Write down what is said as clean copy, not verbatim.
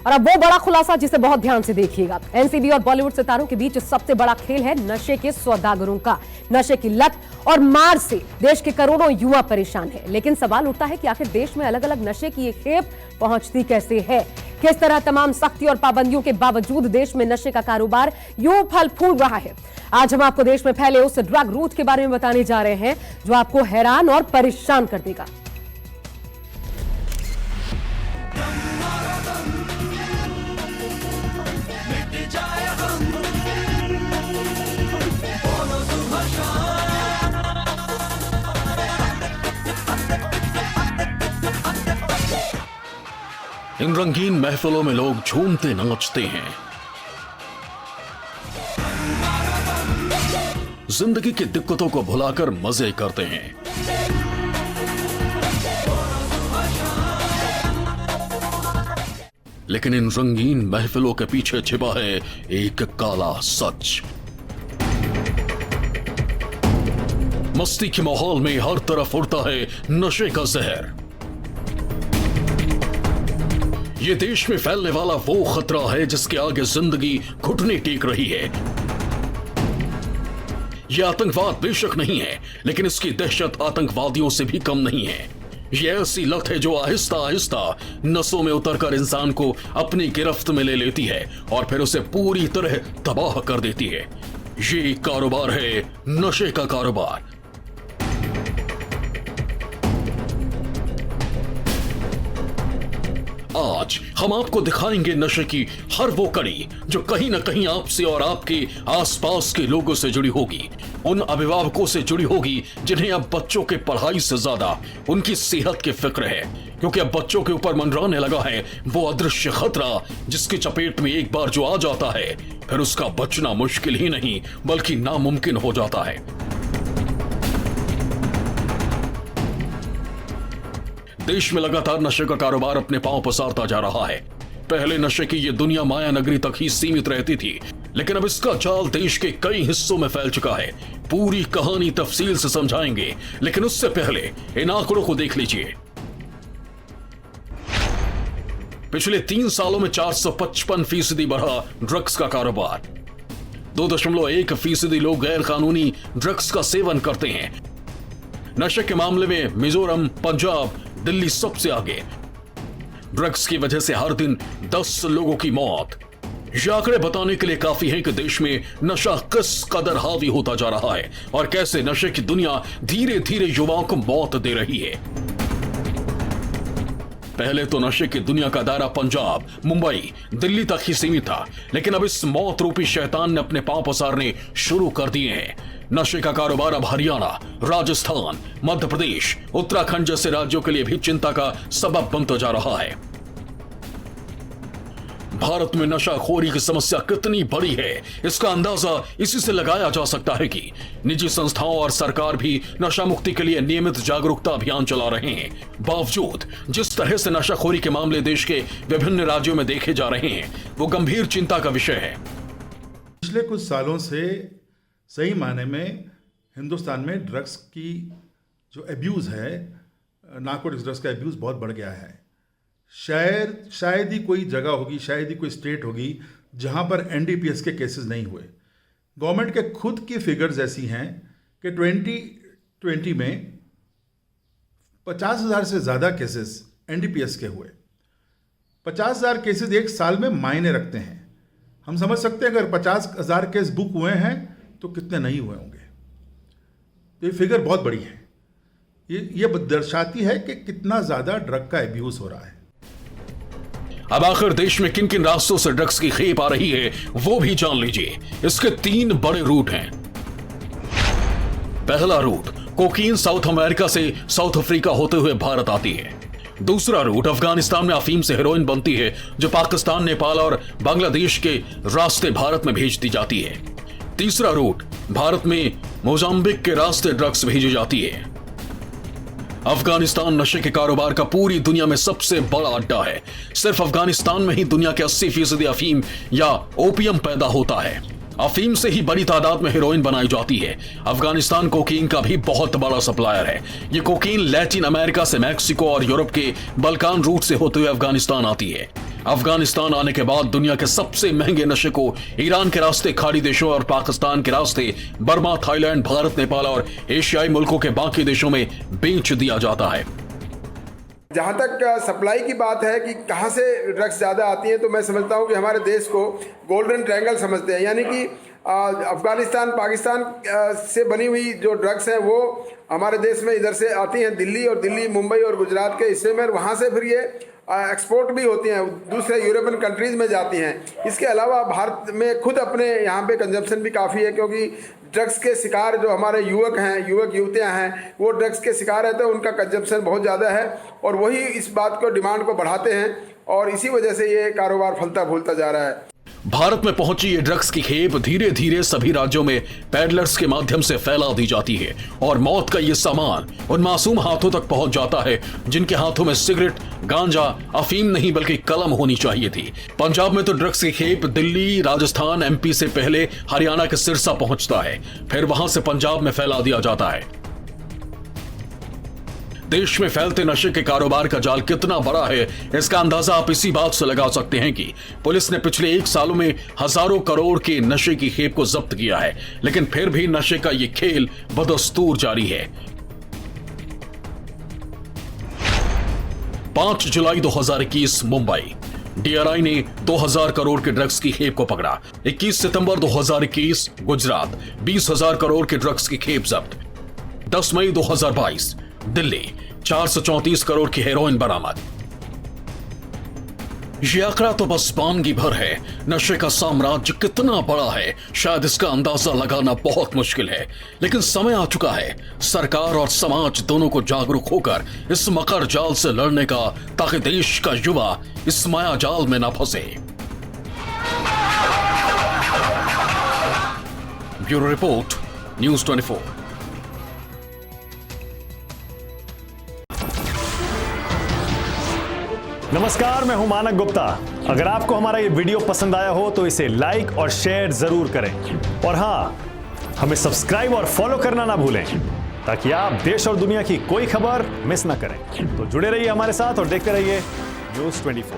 और अब वो बड़ा खुलासा जिसे बहुत ध्यान से देखिएगा। एनसीबी और बॉलीवुड सितारों के बीच सबसे बड़ा खेल है नशे के सौदागरों का। नशे की लत और मार से देश के करोड़ों युवा परेशान है, लेकिन सवाल उठता है कि आखिर देश में अलग अलग नशे की ये खेप पहुंचती कैसे है? किस तरह तमाम सख्ती और पाबंदियों के बावजूद देश में नशे का कारोबार यूं फल फूल रहा है? आज हम आपको देश में फैले उस ड्रग रूट के बारे में बताने जा रहे हैं जो आपको हैरान और परेशान कर देगा। इन रंगीन महफिलों में लोग झूमते नाचते हैं, जिंदगी की दिक्कतों को भुलाकर मजे करते हैं। लेकिन इन रंगीन महफिलों के पीछे छिपा है एक काला सच। मस्ती के माहौल में हर तरफ उड़ता है नशे का जहर। ये देश में फैलने वाला वो खतरा है जिसके आगे जिंदगी घुटने टेक रही है। यह आतंकवाद बेशक नहीं है, लेकिन इसकी दहशत आतंकवादियों से भी कम नहीं है। यह ऐसी लत है जो आहिस्ता आहिस्ता नसों में उतरकर इंसान को अपनी गिरफ्त में ले लेती है और फिर उसे पूरी तरह तबाह कर देती है। ये कारोबार है नशे का कारोबार। आज हम आपको दिखाएंगे नशे की हर वो कड़ी जो कहीं ना कहीं आपसे और आपके आसपास के लोगों से जुड़ी होगी, उन अभिभावकों से जुड़ी होगी जिन्हें अब बच्चों के पढ़ाई से ज्यादा उनकी सेहत की फिक्र है, क्योंकि अब बच्चों के ऊपर मंडराने लगा है वो अदृश्य खतरा जिसकी चपेट में एक बार जो आ जाता है फिर उसका बचना मुश्किल ही नहीं बल्कि नामुमकिन हो जाता है। देश में लगातार नशे का कारोबार अपने पांव पसारता जा रहा है। पहले नशे की ये दुनिया माया नगरी तक ही सीमित रहती थी, लेकिन अब इसका जाल देश के कई हिस्सों में फैल चुका है। पूरी कहानी तफसील से समझाएंगे, लेकिन उससे पहले इन आंकड़ों को देख लीजिए। पिछले 3 सालों में 455% बढ़ा ड्रग्स का कारोबार। 2.1% लोग गैर कानूनी ड्रग्स का सेवन करते हैं। नशे के मामले में मिजोरम, पंजाब, दिल्ली सबसे आगे। ड्रग्स की वजह से हर दिन 10 लोगों की मौत। ये आंकड़े बताने के लिए काफी है कि देश में नशा किस कदर हावी होता जा रहा है और कैसे नशे की दुनिया धीरे धीरे युवाओं को मौत दे रही है। पहले तो नशे की दुनिया का दायरा पंजाब, मुंबई, दिल्ली तक ही सीमित था, लेकिन अब इस मौत रूपी शैतान ने अपने पांव पसारने शुरू कर दिए हैं। नशे का कारोबार अब हरियाणा, राजस्थान, मध्य प्रदेश, उत्तराखंड जैसे राज्यों के लिए भी चिंता का सबब बनता जा रहा है। भारत में नशाखोरी की समस्या कितनी बड़ी है, इसका अंदाजा इसी से लगाया जा सकता है कि निजी संस्थाओं और सरकार भी नशा मुक्ति के लिए नियमित जागरूकता अभियान चला रहे हैं। बावजूद जिस तरह से नशाखोरी के मामले देश के विभिन्न राज्यों में देखे जा रहे हैं, वो गंभीर चिंता का विषय है। पिछले कुछ सालों से सही मायने में हिंदुस्तान में ड्रग्स की जो एब्यूज़ है, नारकोटिक्स ड्रग्स का एब्यूज़ बहुत बढ़ गया है। शायद ही कोई जगह होगी, शायद ही कोई स्टेट होगी जहां पर एनडीपीएस के केसेस नहीं हुए। गवर्नमेंट के खुद की फिगर्स ऐसी हैं कि 2020 में 50,000 से ज़्यादा केसेस एनडीपीएस के हुए। 50,000 केसेस एक साल में मायने रखते हैं। हम समझ सकते हैं अगर 50,000 केस बुक हुए हैं तो कितने नहीं हुए होंगे। तो ये फिगर बहुत बड़ी है। ये दर्शाती है कि कितना ज़्यादा ड्रग का एब्यूज़ हो रहा है। अब आखिर देश में किन किन रास्तों से ड्रग्स की खेप आ रही है वो भी जान लीजिए। इसके 3 बड़े रूट हैं। पहला रूट, कोकीन साउथ अमेरिका से साउथ अफ्रीका होते हुए भारत आती है। दूसरा रूट, अफगानिस्तान में अफीम से हेरोइन बनती है जो पाकिस्तान, नेपाल और बांग्लादेश के रास्ते भारत में भेज दी जाती है। तीसरा रूट, भारत में मोजाम्बिक के रास्ते ड्रग्स भेजी जाती है। अफगानिस्तान नशे के कारोबार का पूरी दुनिया में सबसे बड़ा अड्डा है। सिर्फ अफगानिस्तान में ही दुनिया के 80% अफीम या ओपियम पैदा होता है। अफीम से ही बड़ी तादाद में हेरोइन बनाई जाती है। अफगानिस्तान कोकीन का भी बहुत बड़ा सप्लायर है। ये कोकीन लैटिन अमेरिका से मैक्सिको और यूरोप के बल्कान रूट से होते हुए अफगानिस्तान आती है। अफगानिस्तान आने के बाद दुनिया के सबसे महंगे नशे को ईरान के रास्ते खाड़ी देशों और पाकिस्तान के रास्ते बर्मा, थाईलैंड, भारत, नेपाल और एशियाई मुल्कों के बाकी देशों में बेच दिया जाता है। जहाँ तक सप्लाई की बात है कि कहाँ से ड्रग्स ज़्यादा आती हैं, तो मैं समझता हूँ कि हमारे देश को गोल्डन ट्रायंगल समझते हैं, यानी कि अफगानिस्तान, पाकिस्तान से बनी हुई जो ड्रग्स हैं वो हमारे देश में इधर से आती हैं, दिल्ली और मुंबई और गुजरात के हिस्से में, वहाँ से फिर ये एक्सपोर्ट भी होती हैं, दूसरे यूरोपियन कंट्रीज़ में जाती हैं। इसके अलावा भारत में खुद अपने यहाँ पे कंजप्शन भी काफ़ी है, क्योंकि ड्रग्स के शिकार जो हमारे युवक युवतियाँ हैं वो ड्रग्स के शिकार रहते हैं, उनका कंजप्शन बहुत ज़्यादा है और वही इस बात को डिमांड को बढ़ाते हैं और इसी वजह से ये कारोबार फलता फूलता जा रहा है। भारत में पहुंची ये ड्रग्स की खेप धीरे धीरे सभी राज्यों में पैडलर्स के माध्यम से फैला दी जाती है और मौत का ये सामान उन मासूम हाथों तक पहुंच जाता है जिनके हाथों में सिगरेट, गांजा, अफीम नहीं बल्कि कलम होनी चाहिए थी। पंजाब में तो ड्रग्स की खेप दिल्ली, राजस्थान, एमपी से पहले हरियाणा के सिरसा पहुंचता है, फिर वहां से पंजाब में फैला दिया जाता है। देश में फैलते नशे के कारोबार का जाल कितना बड़ा है, इसका अंदाजा आप इसी बात से लगा सकते हैं कि पुलिस ने पिछले 1 सालों में हजारों करोड़ के नशे की खेप को जब्त किया है, लेकिन फिर भी नशे का ये खेल बदस्तूर जारी है। 5 जुलाई 2021 मुंबई, डीआरआई ने 2000 करोड़ के ड्रग्स की खेप को पकड़ा। 21 सितंबर 2021 गुजरात, 20,000 करोड़ के ड्रग्स की खेप जब्त। 10 मई 2022 दिल्ली, 434 करोड़ की हेरोइन बरामद। ये आंकड़ा तो बस वानगी भर है। नशे का साम्राज्य कितना बड़ा है शायद इसका अंदाजा लगाना बहुत मुश्किल है, लेकिन समय आ चुका है सरकार और समाज दोनों को जागरूक होकर इस मकर जाल से लड़ने का, ताकि देश का युवा इस माया जाल में ना फंसे। Bureau report, news 24। नमस्कार, मैं हूं मानक गुप्ता। अगर आपको हमारा ये वीडियो पसंद आया हो तो इसे लाइक और शेयर जरूर करें और हां, हमें सब्सक्राइब और फॉलो करना ना भूलें ताकि आप देश और दुनिया की कोई खबर मिस ना करें। तो जुड़े रहिए हमारे साथ और देखते रहिए न्यूज़ 24।